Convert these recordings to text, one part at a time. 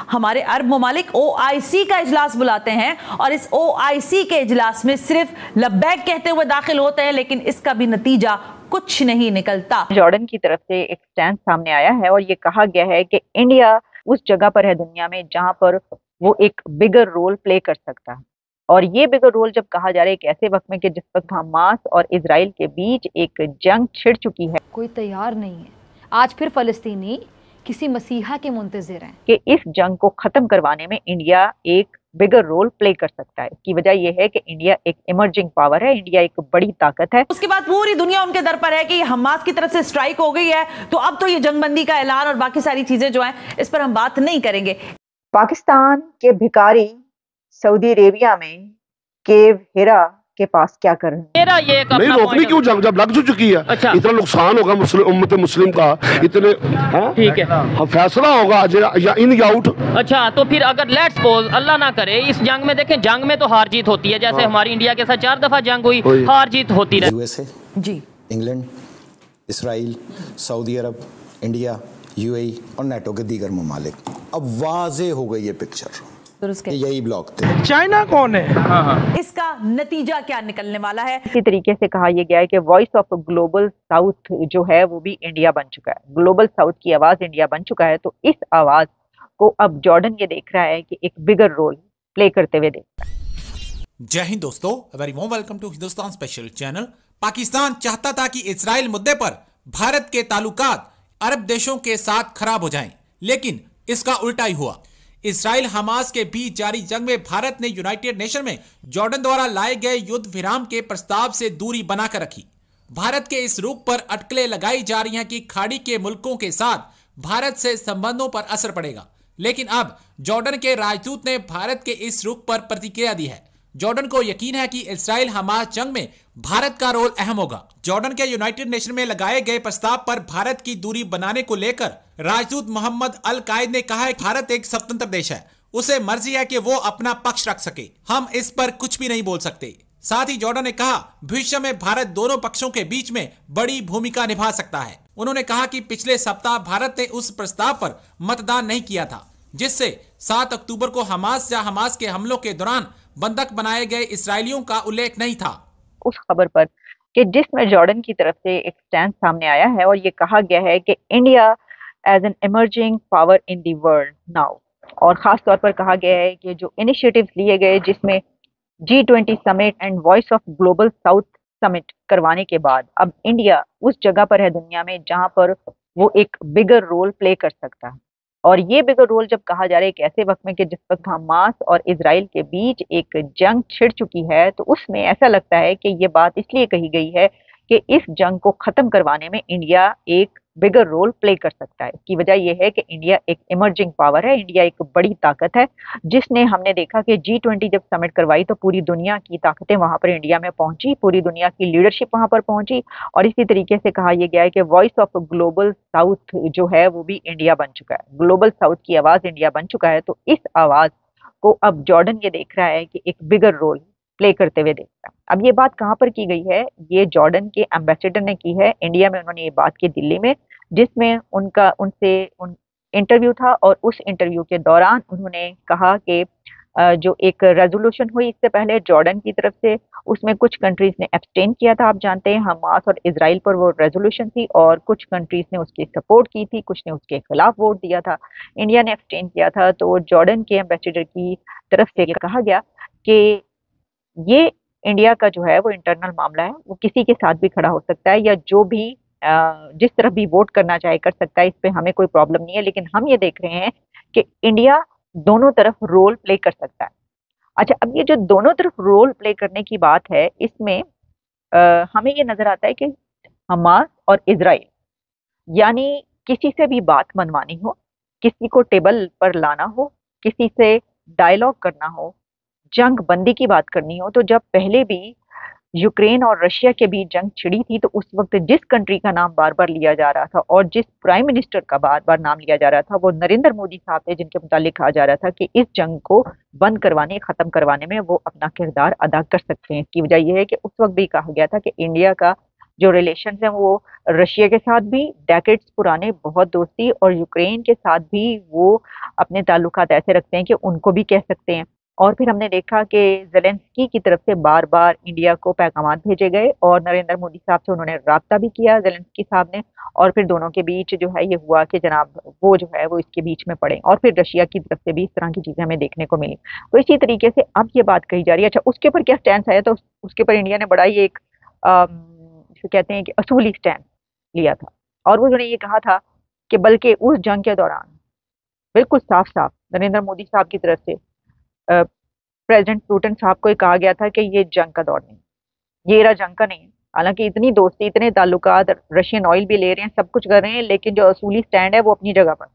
हमारे अरब ममालिक OIC का इजलास बुलाते हैं और इस OIC के इजलास में सिर्फ लब्बैक कहते हुए दाखिल होते हैं, लेकिन इसका भी नतीजा कुछ नहीं निकलता। जॉर्डन की तरफ से एक स्टैंड सामने आया है और ये कहा गया है कि इंडिया उस जगह पर है दुनिया में जहां पर वो एक बिगर रोल प्ले कर सकता है। और ये बिगर रोल जब कहा जा रहा है एक ऐसे वक्त में कि जिस वक्त हमास और इजराइल के बीच एक जंग छिड़ चुकी है, कोई तैयार नहीं है। आज फिर फलस्तीनी किसी मसीहा के मुंतजिर हैं कि इस जंग को खत्म करवाने में इंडिया एक बिगर रोल प्ले कर सकता है। इसकी वजह यह है कि इंडिया एक इमर्जिंग पावर है, इंडिया एक बड़ी ताकत है। उसके बाद पूरी दुनिया उनके दर पर है कि हमास की तरफ से स्ट्राइक हो गई है, तो अब तो ये जंगबंदी का ऐलान और बाकी सारी चीजें जो हैं इस पर हम बात नहीं करेंगे। पाकिस्तान के भिखारी सऊदी अरेबिया में केव हिरा के पास क्या कर रहे हैं? मेरा ये नहीं रोकनी क्यों जब लग चुकी है। अच्छा। इतना नुकसान होगा उम्मत मुस्लिम का, इतने ठीक है फैसला होगा या इन या आउट। अच्छा, तो फिर अगर लेट्स सपोज अल्लाह ना करे इस जंग में, देखें जंग में तो हार जीत होती है, जैसे हमारी इंडिया के साथ 4 दफा जंग हुई, हार जीत होती रही। USA जी, इंग्लैंड, इसराइल, सऊदी अरब, इंडिया, UAE और नेटो के दीगर ममालिक। अब वाजे हो गई ये पिक्चर, यही ब्लॉक थे। चाइना कौन है? इसका नतीजा क्या निकलने वाला है? इसी तरीके से कहा यह गया है कि वॉइस ऑफ ग्लोबल साउथ जो है वो भी इंडिया बन चुका है, ग्लोबल साउथ की आवाज इंडिया बन चुका है। तो इस आवाज को अब जॉर्डन ये देख रहा है कि एक बिगर रोल प्ले करते हुए देख रहा है। जय हिंद दोस्तों, very warm welcome to Hindustan special channel. Pakistan चाहता था कि इजराइल मुद्दे पर भारत के ताल्लुकात अरब देशों के साथ खराब हो जाएं, लेकिन इसका उल्टा ही हुआ। इजराइल हमास के बीच जारी जंग में भारत ने यूनाइटेड नेशन में जॉर्डन द्वारा लाए गए युद्ध विराम के प्रस्ताव से दूरी बनाकर रखी। भारत के इस रुख पर अटकलें लगाई जा रही हैं कि खाड़ी के मुल्कों के साथ भारत से संबंधों पर असर पड़ेगा, लेकिन अब जॉर्डन के राजदूत ने भारत के इस रुख पर प्रतिक्रिया दी है। जॉर्डन को यकीन है कि इजराइल हमास जंग में भारत का रोल अहम होगा। जॉर्डन के यूनाइटेड नेशन में लगाए गए प्रस्ताव पर भारत की दूरी बनाने को लेकर राजदूत मोहम्मद अल कायद ने कहा है कि भारत एक स्वतंत्र देश है, उसे मर्जी है कि वो अपना पक्ष रख सके, हम इस पर कुछ भी नहीं बोल सकते। साथ ही जॉर्डन ने कहा भविष्य में भारत दोनों पक्षों के बीच में बड़ी भूमिका निभा सकता है। उन्होंने कहा कि पिछले सप्ताह भारत ने उस प्रस्ताव पर मतदान नहीं किया था जिससे 7 अक्टूबर को हमास या हमास के हमलों के दौरान बंधक बनाए गए इसराइलियों का उल्लेख नहीं था। उस खबर पर कि जिसमें जॉर्डन की तरफ से एक स्टैंड सामने आया है और ये कहा गया है कि India as an emerging power in the world now, और खास तौर पर कहा गया है कि जो इनिशिएटिव्स लिए गए जिसमें G20 summit and voice of global south summit करवाने के बाद अब इंडिया उस जगह पर है दुनिया में जहां पर वो एक बिगर रोल प्ले कर सकता है। और ये बिगर रोल जब कहा जा रहा है एक ऐसे वक्त में कि जिस वक्त हमास और इजराइल के बीच एक जंग छिड़ चुकी है, तो उसमें ऐसा लगता है कि ये बात इसलिए कही गई है कि इस जंग को खत्म करवाने में इंडिया एक बिगर रोल प्ले कर सकता है। इसकी वजह यह है कि इंडिया एक इमर्जिंग पावर है, इंडिया एक बड़ी ताकत है, जिसने हमने देखा कि G20 जब समिट करवाई तो पूरी दुनिया की ताकतें वहां पर इंडिया में पहुंची, पूरी दुनिया की लीडरशिप वहां पर पहुंची। और इसी तरीके से कहा यह गया है कि वॉइस ऑफ ग्लोबल साउथ जो है वो भी इंडिया बन चुका है, ग्लोबल साउथ की आवाज इंडिया बन चुका है। तो इस आवाज को अब जॉर्डन ये देख रहा है कि एक बिगर रोल प्ले करते हुए देखता है। अब ये बात कहाँ पर की गई है? ये जॉर्डन के एम्बेसडर ने की है इंडिया में। उन्होंने ये बात की दिल्ली में, जिसमें उनसे इंटरव्यू था और उस इंटरव्यू के दौरान उन्होंने कहा कि जो एक रेजोल्यूशन हुई इससे पहले जॉर्डन की तरफ से, उसमें कुछ कंट्रीज ने एब्सटेन किया था। आप जानते हैं हमास और इजराइल पर वो रेजोल्यूशन थी और कुछ कंट्रीज ने उसकी सपोर्ट की थी, कुछ ने उसके खिलाफ वोट दिया था। इंडिया ने एब्सटेन किया था। तो जॉर्डन के एम्बेसडर की तरफ से कहा गया कि ये इंडिया का जो है वो इंटरनल मामला है, वो किसी के साथ भी खड़ा हो सकता है या जो भी जिस तरफ भी वोट करना चाहे कर सकता है, इस पे हमें कोई प्रॉब्लम नहीं है। लेकिन हम ये देख रहे हैं कि इंडिया दोनों तरफ रोल प्ले कर सकता है। अच्छा, अब ये जो दोनों तरफ रोल प्ले करने की बात है, इसमें हमें ये नजर आता है कि हमास और इजराइल, यानी किसी से भी बात मनवानी हो, किसी को टेबल पर लाना हो, किसी से डायलॉग करना हो, जंग बंदी की बात करनी हो, तो जब पहले भी यूक्रेन और रशिया के बीच जंग छिड़ी थी तो उस वक्त जिस कंट्री का नाम बार बार लिया जा रहा था और जिस प्राइम मिनिस्टर का बार बार नाम लिया जा रहा था वो नरेंद्र मोदी साहब थे, जिनके मुतालिक कहा जा रहा था कि इस जंग को बंद करवाने, खत्म करवाने में वो अपना किरदार अदा कर सकते हैं। इसकी वजह यह है कि उस वक्त भी कहा गया था कि इंडिया का जो रिलेशन हैं वो रशिया के साथ भी डेकेड्स पुराने बहुत दोस्ती, और यूक्रेन के साथ भी वो अपने ताल्लुकात ऐसे रखते हैं कि उनको भी कह सकते हैं। और फिर हमने देखा कि ज़ेलेंस्की की तरफ से बार बार इंडिया को पैगामात भेजे गए और नरेंद्र मोदी साहब से उन्होंने राब्ता भी किया ज़ेलेंस्की साहब ने, और फिर दोनों के बीच जो है ये हुआ कि जनाब वो जो है वो इसके बीच में पड़े, और फिर रशिया की तरफ से भी इस तरह की चीज़ें हमें देखने को मिली। तो इसी तरीके से अब ये बात कही जा रही है। अच्छा, उसके ऊपर क्या स्टैंड आया, तो उसके ऊपर इंडिया ने बड़ा ही एक कहते हैं कि असूली स्टैंड लिया था, और वो उन्होंने ये कहा था कि बल्कि उस जंग के दौरान बिल्कुल साफ साफ नरेंद्र मोदी साहब की तरफ से प्रेसिडेंट पुतिन साहब को कहा गया था कि ये जंग का दौर नहीं, ये एरा जंग का नहीं है। हालांकि इतनी दोस्ती, इतने ताल्लुकात, रशियन ऑयल भी ले रहे हैं, सब कुछ कर रहे हैं, लेकिन जो असूली स्टैंड है वो अपनी जगह पर।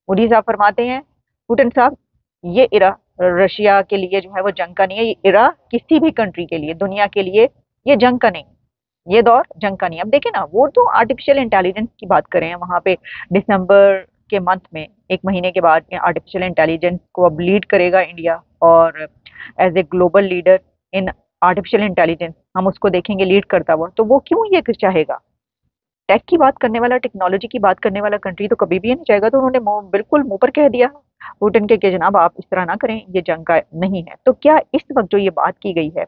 मोदी साहब फरमाते हैं, पुतिन साहब, ये एरा रशिया के लिए जो है वो जंग का नहीं है, ये एरा किसी भी कंट्री के लिए, दुनिया के लिए ये जंग का नहीं, ये दौर जंग का नहीं। अब देखें ना, वो तो आर्टिफिशियल इंटेलिजेंस की बात कर रहे हैं वहां पे, दिसंबर के मंथ में, एक महीने के बाद आर्टिफिशियल इंटेलिजेंस को अब लीड करेगा इंडिया, और as a global leader in artificial intelligence हम उसको देखेंगे लीड करता हुआ। तो वो क्यों ये चाहेगा? टेक की बात करने वाला, टेक्नोलॉजी की बात करने वाला कंट्री तो कभी भी ये नहीं चाहेगा। तो उन्होंने बिल्कुल मुंह पर कह दिया पुतिन के कि जनाब आप इस तरह ना करें, ये जंग का नहीं है। तो क्या इस वक्त जो ये बात की गई है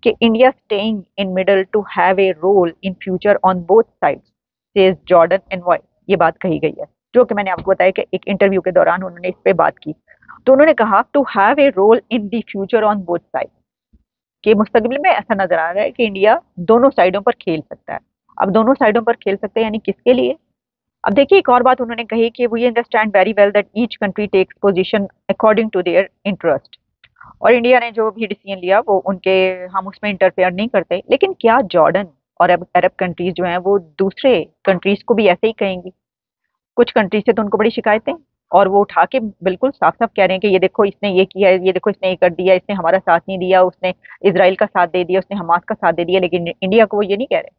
कि India staying in middle to have a role in future on both sides says Jordan and why, ये बात कही गई है, जो कि मैंने आपको बताया कि एक इंटरव्यू के दौरान उन्होंने इस पे बात की। तो उन्होंने कहा to have a role in the future on both side, कि मुस्तकबिल में ऐसा नजर आ रहा है कि इंडिया दोनों साइडों पर खेल सकता है। अब दोनों साइडों पर खेल सकते हैं यानी किसके लिए? अब देखिए, एक और बात उन्होंने कही कि we understand very well that each country takes position according to their interest, और इंडिया ने जो भी डिसीजन लिया वो उनके, हम उसमें इंटरफेयर नहीं करते। लेकिन क्या जॉर्डन और अरब कंट्रीज जो हैं वो दूसरे कंट्रीज को भी ऐसे ही कहेंगी? कुछ कंट्रीज से तो उनको बड़ी शिकायतें, और वो उठा के बिल्कुल साफ साफ कह रहे हैं कि ये देखो इसने ये किया है, ये देखो इसने ये कर दिया, इसने हमारा साथ नहीं दिया, उसने इजराइल का साथ दे दिया, उसने हमास का साथ दे दिया। लेकिन इंडिया को वो ये नहीं कह रहे,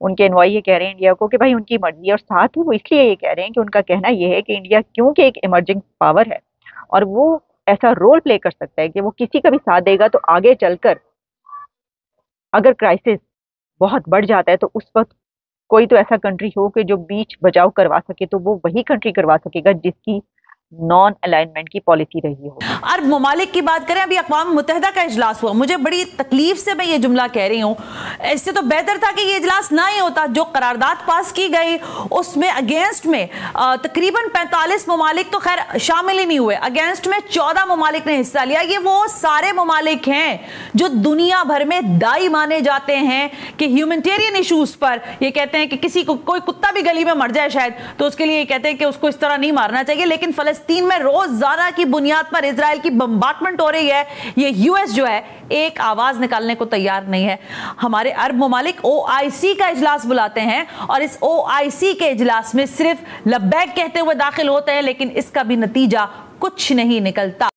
उनके एनवाई ये कह रहे हैं इंडिया को कि भाई उनकी मर्जी है। और साथ ही वो इसलिए ये कह रहे हैं कि उनका कहना ये है कि इंडिया क्योंकि एक इमर्जिंग पावर है और वो ऐसा रोल प्ले कर सकता है कि वो किसी का भी साथ देगा, तो आगे चलकर अगर क्राइसिस बहुत बढ़ जाता है तो उस वक्त कोई तो ऐसा कंट्री हो कि जो बीच बचाव करवा सके, तो वो वही कंट्री करवा सकेगा जिसकी नॉन अलाइनमेंट की पॉलिसी रही हो। अरब ममालिक की बात करें, अभी अक़वाम मुत्तहिदा का इजलास हुआ, मुझे बड़ी तकलीफ से मैं ये जुमला कह रही हूँ, इससे तो बेहतर था कि ये इजलास ना ही होता। जो करारदाद पास की गई उसमें अगेंस्ट में तकरीबन 45 ममालिक तो खैर शामिल ही नहीं हुए, अगेंस्ट में 14 ममालिक ने हिस्सा लिया। ये वो सारे ममालिक हैं जो दुनिया भर में दाई माने जाते हैं कि ह्यूमैनिटेरियन इशूज पर ये कहते हैं कि किसी को, कोई कुत्ता भी गली में मर जाए शायद, तो उसके लिए ये कहते हैं कि उसको इस तरह नहीं मारना चाहिए। लेकिन फलस्तीन में रोजाना की बुनियाद पर इजराइल की बम्बार्टमेंट हो रही है, ये यूएस जो है एक आवाज निकालने को तैयार नहीं है। हमारे अरब ममालिक OIC का इजलास बुलाते हैं और इस OIC के इजलास में सिर्फ लब्बैक कहते हुए दाखिल होते हैं, लेकिन इसका भी नतीजा कुछ नहीं निकलता।